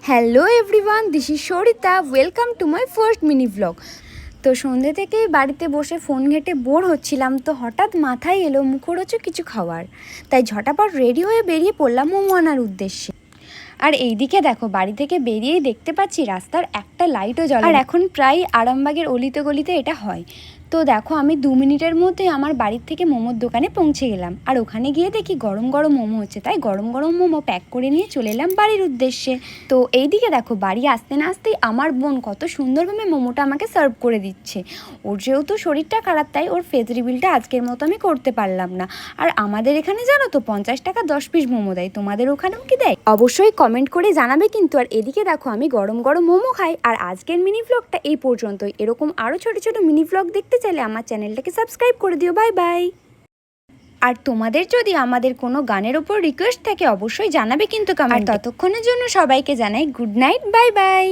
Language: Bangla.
Hello everyone, this is Sarita. Welcome to my first mini blog. তো সন্ধ্যে থেকেই বাড়িতে বসে ফোন ঘেঁটে বোর হচ্ছিলাম, তো হঠাৎ মাথায় এলো মুখরোচক কিছু খাওয়ার। তাই ঝটাপট রেডি হয়ে বেরিয়ে পড়লাম মোমো আনার উদ্দেশ্যে। আর এইদিকে দেখো, বাড়ি থেকে বেরিয়েই দেখতে পাচ্ছি রাস্তার একটা লাইটও জ্বলে। আর এখন প্রায় আরামবাগের অলিতে গলিতে এটা হয়। তো দেখো, আমি 2 মিনিটের মধ্যে আমার বাড়ির থেকে মোমোর দোকানে পৌঁছে গেলাম। আর ওখানে গিয়ে দেখি গরম গরম মোমো হচ্ছে, তাই গরম গরম মোমো প্যাক করে নিয়ে চলে এলাম বাড়ির উদ্দেশ্যে। তো এইদিকে দেখো, বাড়ি আসতে না আসতেই আমার বোন কত সুন্দরভাবে মোমোটা আমাকে সার্ভ করে দিচ্ছে। ওর যেহেতু শরীরটা খারাপ, তাই ওর ফেস রিভিলটা আজকের মতো আমি করতে পারলাম না। আর আমাদের এখানে জানো তো 50 টাকা 10 পিস মোমো দেয়। তোমাদের ওখানেও কি দেয়? অবশ্যই কমেন্ট করে জানাবে কিন্তু। আর এদিকে দেখো, আমি গরম গরম মোমো খাই। আর আজকের মিনি ব্লগটা এই পর্যন্তই। এরকম আরও ছোট ছোট মিনি ব্লগ দেখতে চাইলে আমার চ্যানেলটাকে সাবস্ক্রাইব করে দিও। Bye bye. আর তোমাদের যদি আমাদের কোনো গানের ওপর রিকোয়েস্ট থাকে অবশ্যই জানাবে কিন্তু কমেন্ট। ততক্ষণের জন্য সবাইকে জানাই গুড নাইট, বাই বাই।